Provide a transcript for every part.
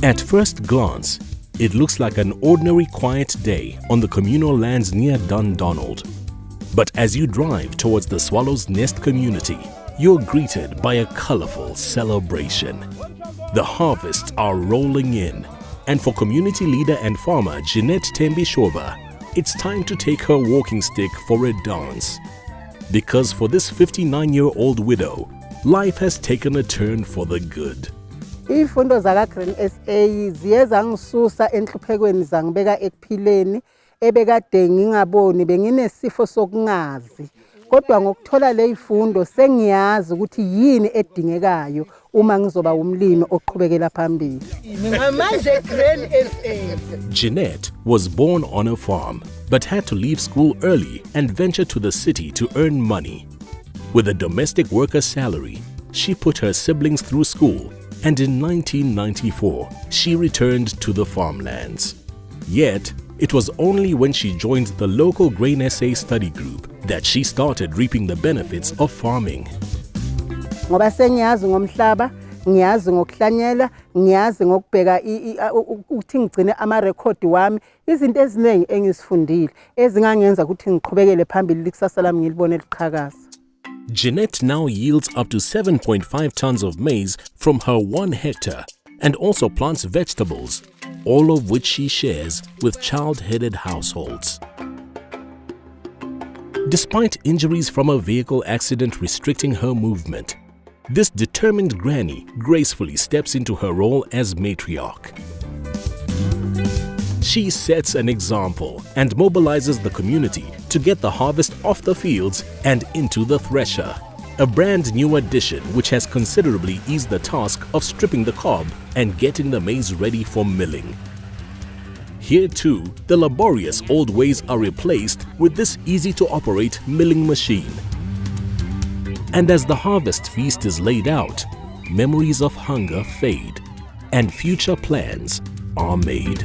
At first glance, it looks like an ordinary quiet day on the communal lands near Dundonald. But as you drive towards the Swallow's Nest community, you're greeted by a colorful celebration. The harvests are rolling in, and for community leader and farmer Jeanette Shoba, it's time to take her walking stick for a dance. Because for this 59-year-old widow, life has taken a turn for the good. Izifundo zaka-Grain SA ziye zangisusa enhluphekweni zangibeka ekuphileni ebekade ngingaboni benginesifo sokungazi. Kodwa ngokuthola le zifundo sengiyazi ukuthi yini edingekayo uma ngizoba umlimi oqhubekela phambili. Ngamanje Grain SA. Jeanette was born on a farm but had to leave school early and venture to the city to earn money. With a domestic worker's salary, she put her siblings through school, and in 1994, she returned to the farmlands. Yet, it was only when she joined the local Grain SA study group that she started reaping the benefits of farming. Ngoba sengiyazi ngomhlaba, ngiyazi ngokuhlanyela, ngiyazi ngokubheka ukuthi ngigcine ama-record wami, izinto eziningi engizifundile ezingangenza ukuthi ngiqhubekele phambili ikusasa lami ngilibone liqhakaza. Jeanette now yields up to 7.5 tons of maize from her 1 hectare and also plants vegetables, all of which she shares with child-headed households. Despite injuries from a vehicle accident restricting her movement, this determined granny gracefully steps into her role as matriarch. She sets an example and mobilizes the community to get the harvest off the fields and into the thresher, a brand new addition which has considerably eased the task of stripping the cob and getting the maize ready for milling. Here too, the laborious old ways are replaced with this easy-to-operate milling machine. And as the harvest feast is laid out, memories of hunger fade and future plans are made.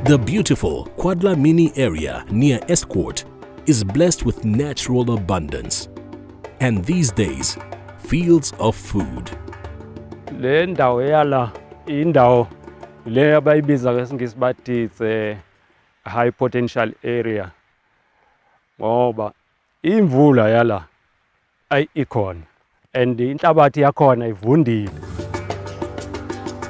The beautiful Quadlimini area near Escourt is blessed with natural abundance, and these days, fields of food. Le ndawo yala indawo le abayibiza ngesingisi bathi it's a high potential area ngoba imvula yala ayikhona and inhlabathi yakhona ivundile.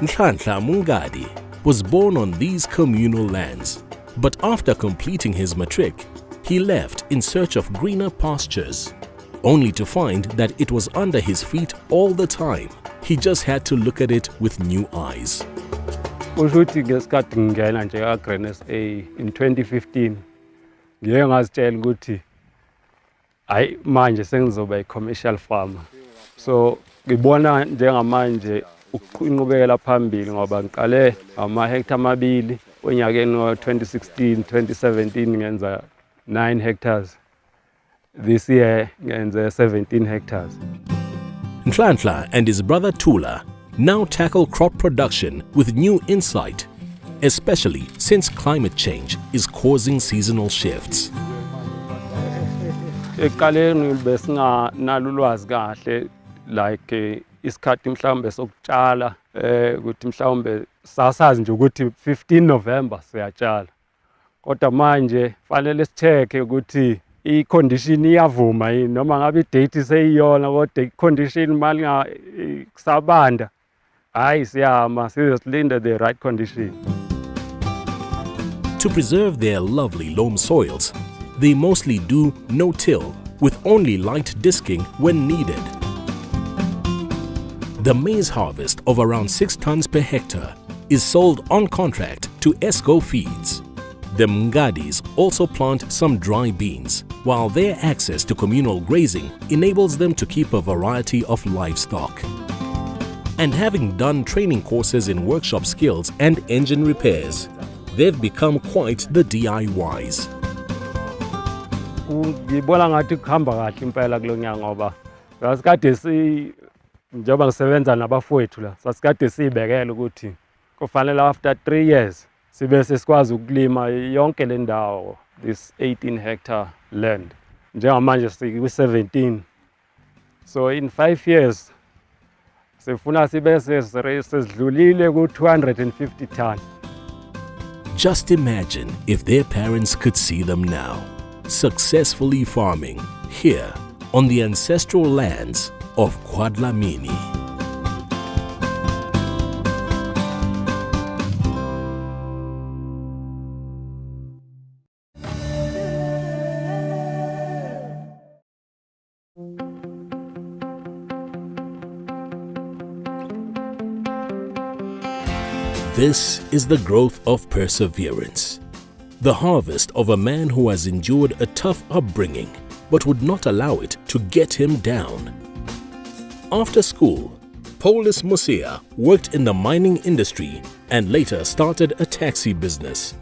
Nhlanhla Mungadi was born on these communal lands, but after completing his matric, he left in search of greener pastures, only to find that it was under his feet all the time. He just had to look at it with new eyes. Ushuthi ngesikhathi ngingena nje ka-Grain SA in 2015, ngiye ngazitshela ukuthi hayi manje sengizoba i-commercial farmer. So ngibona njengamanje inqubekela phambili ngoba ngiqale ama-hectare amabili onyakeni wa-2016, 2017 ngenza 9 hectares. This year ngenza 17 hectares. Nhlanhla and his brother Tula now tackle crop production with new insight, especially since climate change is causing seasonal shifts. Ekuqaleni besinganalo ulwazi kahle like isikhathi mhlawumbe sokutshala ukuthi mhlawumbe sasazi nje ukuthi 15 November siyatshala. Kodwa manje fanele sicheke ukuthi i-condition iyavuma yini noma ngabe i-date iseyiyona kodwa i-condition mali kusabanda hayi siyama sizolinda the right condition. To preserve their lovely loam soils, they mostly do no-till with only light disking when needed. The maize harvest of around 6 tons per hectare is sold on contract to Esco Feeds. The Mngadis also plant some dry beans, while their access to communal grazing enables them to keep a variety of livestock. And having done training courses in workshop skills and engine repairs, they've become quite the DIYs. Ngibona ngathi kuhamba kahle impela kulo nyaka ngoba sasikade njengoba ngisebenza nabafowethu la sasikade sibekela ukuthi kufanele after 3 years sibe sesikwazi ukulima yonke le ndawo, this 18 hectare land. Njengamanje siku-17, so in 5 years sifuna sibe sesidlulile ku-250 ton. Just imagine if their parents could see them now, successfully farming here on the ancestral lands of Quadlimini. This is the growth of perseverance, the harvest of a man who has endured a tough upbringing but would not allow it to get him down. After school, Paulus Musia worked in the mining industry and later started a taxi business.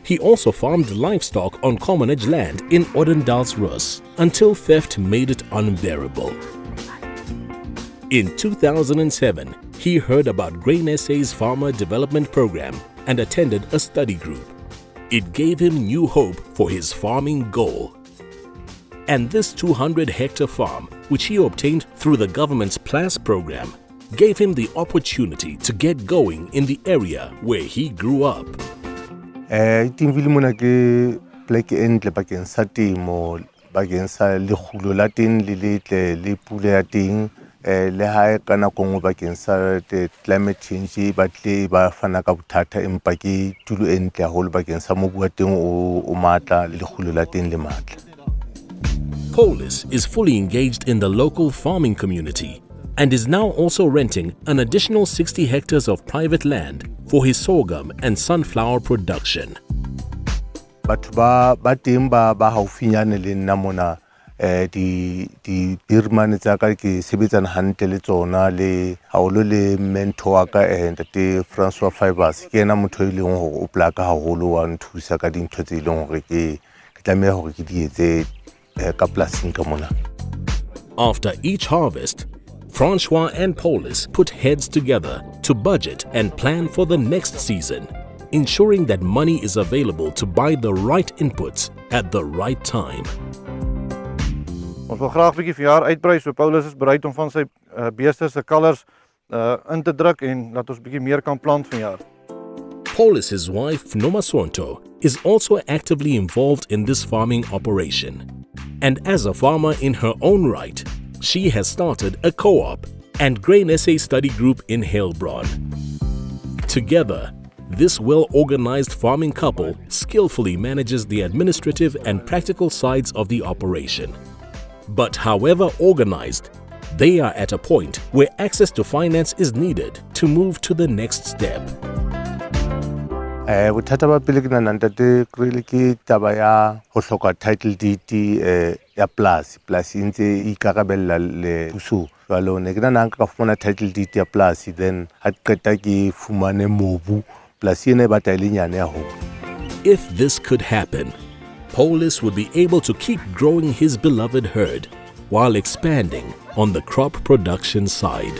He also farmed livestock on commonage land in Odendalsrus until theft made it unbearable. In 2007, he heard about Grain SA's Farmer Development Program and attended a study group. It gave him new hope for his farming goal. And this 200-hectare farm, which he obtained through the government's PLAS program, gave him the opportunity to get going in the area where he grew up. Itimvile mona ke pleke entle bakeng sa temo, bakeng sa lekgulo la teng le letle le pula ya teng, le ha ka nako nngwe bakeng sa climate change batle ba fana ka bothata empa ke tulo entle haholo bakeng sa mobu wa teng o matla le lekgulo la teng le matla. Paulus is fully engaged in the local farming community and is now also renting an additional 60 hectares of private land for his sorghum and sunflower production. Batho ba teng ba haufinyane le nna mona di birmane tsa ka ke sebetsana hantle le tsona le haholo le mentor wa ka ntate Francois Fibers ke ena motho e leng hore o plaka haholo wa nthusa ka dintho tse leng hore ke tlameha hore ke di etse ka polasing ka mona. After each harvest, Francois and Paulus put heads together to budget and plan for the next season, ensuring that money is available to buy the right inputs at the right time. Ons wil graag 'n bietjie vir jaar uitbrei, so Paulus is bereid om van sy beeste se kalvers in te druk en laat ons 'n bietjie meer kan plant vanjaar. Paulus's wife Nomasonto is also actively involved in this farming operation. And as a farmer in her own right, she has started a co-op and Grain SA study group in Heilbron. Together, this well-organized farming couple skillfully manages the administrative and practical sides of the operation. But however organized, they are at a point where access to finance is needed to move to the next step. Bothata ba pele ke nana ntate really ke taba ya ho hloka title deed ya plus ntse e ikarabella le puso. Jwale ne ke nana ka fumana title deed ya plus, then ha qeta ke fumane mobu plus ene ba taile nyane ya ho. If this could happen, Paulus would be able to keep growing his beloved herd while expanding on the crop production side.